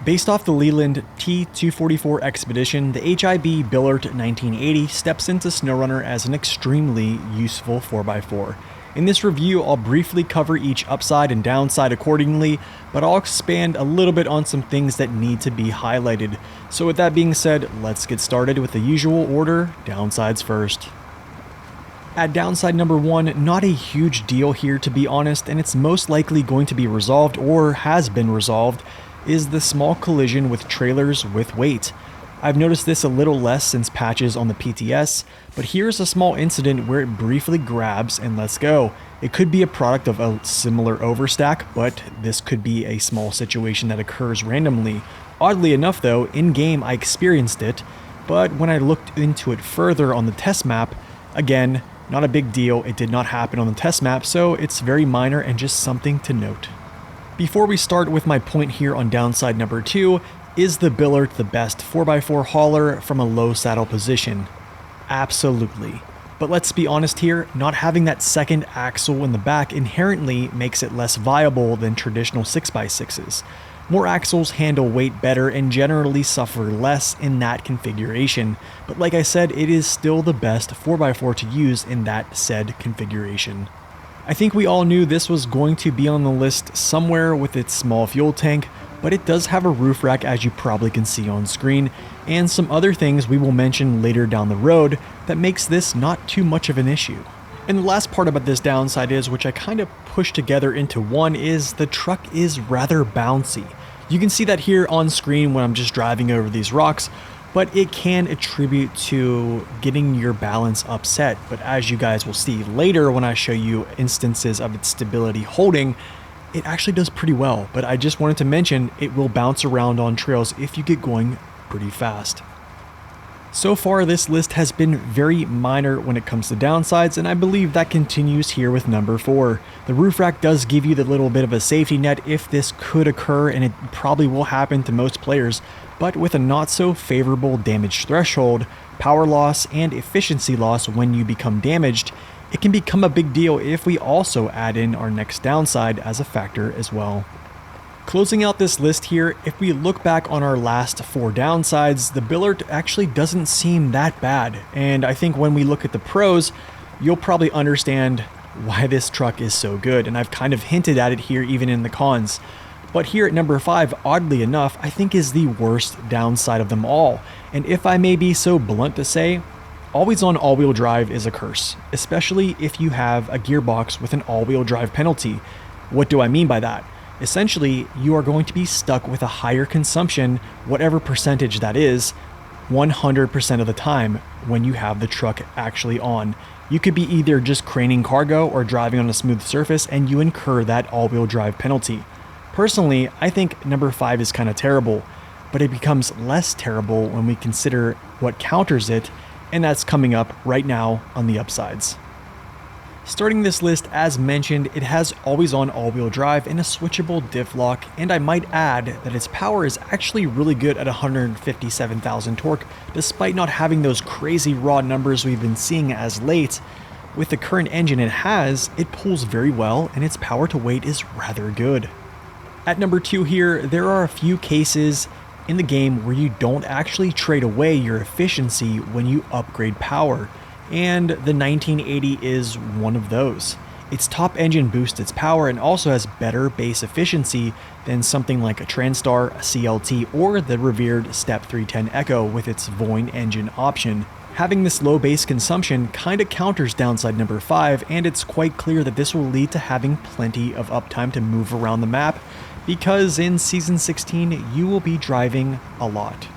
Based off the Leland T244 Expedition, the HIB Billert 1980 steps into SnowRunner as an extremely useful 4x4. In this review, I'll briefly cover each upside and downside accordingly, but I'll expand a little bit on some things that need to be highlighted. So with that being said, let's get started with the usual order, downsides first. At downside number 1, not a huge deal here to be honest, and it's most likely going to be resolved or has been resolved, is the small collision with trailers with weight. I've noticed this a little less since patches on the PTS, but here's a small incident where it briefly grabs and lets go. It could be a product of a similar overstack, but this could be a small situation that occurs randomly. Oddly enough though, in-game I experienced it, but when I looked into it further on the test map, again, not a big deal, it did not happen on the test map, so it's very minor and just something to note. Before we start with my point here on downside number 2, is the Billert the best 4x4 hauler from a low saddle position? Absolutely. But let's be honest here, not having that second axle in the back inherently makes it less viable than traditional 6x6s. More axles handle weight better and generally suffer less in that configuration, but like I said, it is still the best 4x4 to use in that said configuration. I think we all knew this was going to be on the list somewhere with its small fuel tank, but it does have a roof rack as you probably can see on screen, and some other things we will mention later down the road that makes this not too much of an issue. And the last part about this downside is, which I kind of pushed together into one, is the truck is rather bouncy. You can see that here on screen when I'm just driving over these rocks, but it can attribute to getting your balance upset. But as you guys will see later when I show you instances of its stability holding, it actually does pretty well. But I just wanted to mention it will bounce around on trails if you get going pretty fast. So far, this list has been very minor when it comes to downsides, and I believe that continues here with number 4. The roof rack does give you the little bit of a safety net if this could occur, and it probably will happen to most players, but with a not so favorable damage threshold, power loss, and efficiency loss when you become damaged, it can become a big deal if we also add in our next downside as a factor as well. Closing out this list here, if we look back on our last 4 downsides, the Billert actually doesn't seem that bad, and I think when we look at the pros, you'll probably understand why this truck is so good, and I've kind of hinted at it here even in the cons. But here at number 5, oddly enough, I think is the worst downside of them all, and if I may be so blunt to say, always on all-wheel drive is a curse, especially if you have a gearbox with an all-wheel drive penalty. What do I mean by that? Essentially, you are going to be stuck with a higher consumption, whatever percentage that is, 100% of the time when you have the truck actually on. You could be either just craning cargo or driving on a smooth surface and you incur that all-wheel drive penalty. Personally, I think number 5 is kind of terrible, but it becomes less terrible when we consider what counters it, and that's coming up right now on the upsides. Starting this list, as mentioned, it has always-on all-wheel drive and a switchable diff lock, and I might add that its power is actually really good at 157,000 torque, despite not having those crazy raw numbers we've been seeing as late. With the current engine it has, it pulls very well, and its power to weight is rather good. At number 2 here, there are a few cases in the game where you don't actually trade away your efficiency when you upgrade power. And the 1980 is one of those. Its top engine boosts its power and also has better base efficiency than something like a Transtar, a CLT, or the revered Step 310 Echo with its Voin engine option. Having this low base consumption kinda counters downside number 5, and it's quite clear that this will lead to having plenty of uptime to move around the map, because in Season 16 you will be driving a lot.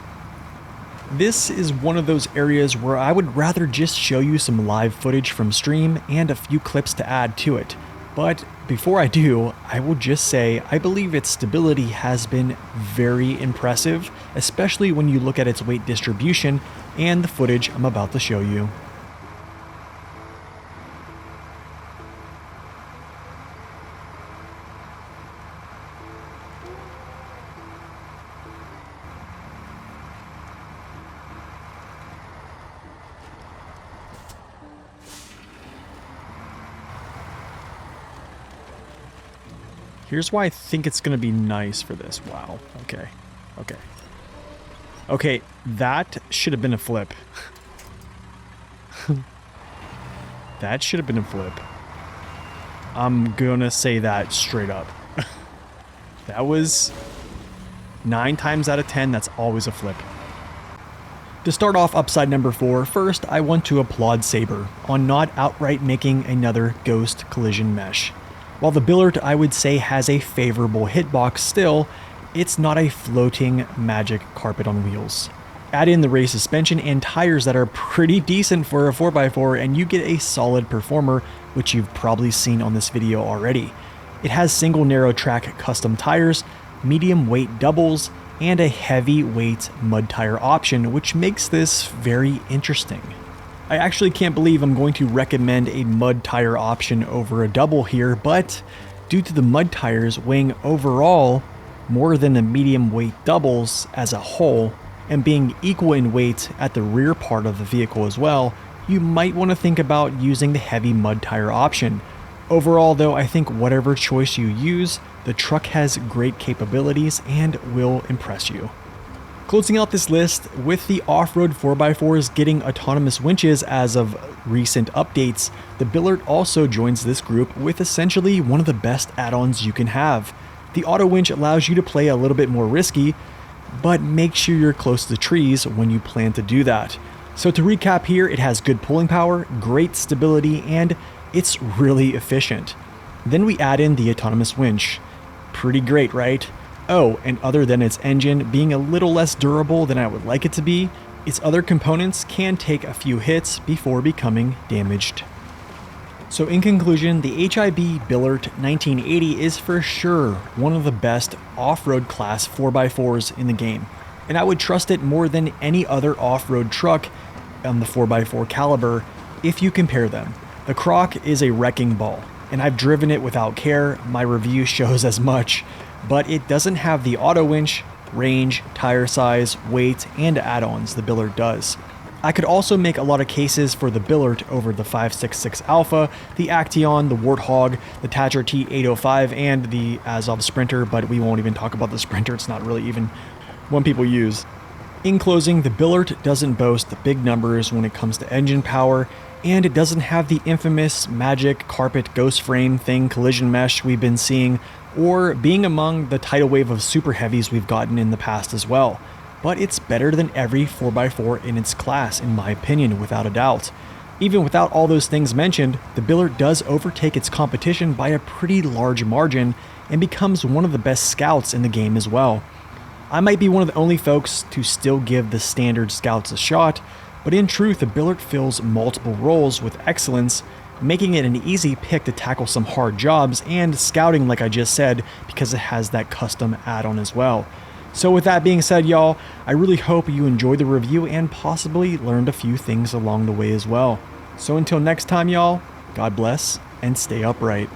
This is one of those areas where I would rather just show you some live footage from stream and a few clips to add to it. But before I do, I will just say I believe its stability has been very impressive, especially when you look at its weight distribution and the footage I'm about to show you. Here's why I think it's going to be nice for this. Wow. Okay. Okay. Okay, that should have been a flip. That should have been a flip. I'm gonna say that straight up. That was 9 times out of 10, that's always a flip. To start off upside number 4, first I want to applaud Sabre on not outright making another ghost collision mesh. While the Billert I would say has a favorable hitbox still, it's not a floating magic carpet on wheels. Add in the race suspension and tires that are pretty decent for a 4x4 and you get a solid performer, which you've probably seen on this video already. It has single narrow track custom tires, medium weight doubles, and a heavy weight mud tire option, which makes this very interesting. I actually can't believe I'm going to recommend a mud tire option over a double here, but due to the mud tires weighing overall more than the medium weight doubles as a whole, and being equal in weight at the rear part of the vehicle as well, you might want to think about using the heavy mud tire option. Overall though, I think whatever choice you use, the truck has great capabilities and will impress you. Closing out this list, with the off-road 4x4s getting autonomous winches as of recent updates, the Billert also joins this group with essentially one of the best add-ons you can have. The auto winch allows you to play a little bit more risky, but make sure you're close to the trees when you plan to do that. So to recap here, it has good pulling power, great stability, and it's really efficient. Then we add in the autonomous winch. Pretty great, right? Oh, and other than its engine being a little less durable than I would like it to be, its other components can take a few hits before becoming damaged. So in conclusion, the HIB Billert 1980 is for sure one of the best off-road class 4x4s in the game, and I would trust it more than any other off-road truck on the 4x4 caliber if you compare them. The Croc is a wrecking ball, and I've driven it without care, my review shows as much, but it doesn't have the auto winch, range, tire size, weight, and add-ons the Billert does. I could also make a lot of cases for the Billert over the 566 Alpha, the Action, the Warthog, the Tatra T805, and the Azov Sprinter, but we won't even talk about the Sprinter, it's not really even one people use. In closing, the Billert doesn't boast the big numbers when it comes to engine power, and it doesn't have the infamous magic carpet ghost frame thing collision mesh we've been seeing, or being among the tidal wave of super heavies we've gotten in the past as well. But it's better than every 4x4 in its class, in my opinion, without a doubt. Even without all those things mentioned, the Billert does overtake its competition by a pretty large margin and becomes one of the best scouts in the game as well. I might be one of the only folks to still give the standard scouts a shot, but in truth the Billert fills multiple roles with excellence, making it an easy pick to tackle some hard jobs and scouting like I just said, because it has that custom add-on as well. So with that being said, y'all, I really hope you enjoyed the review and possibly learned a few things along the way as well. So until next time, y'all, God bless and stay upright.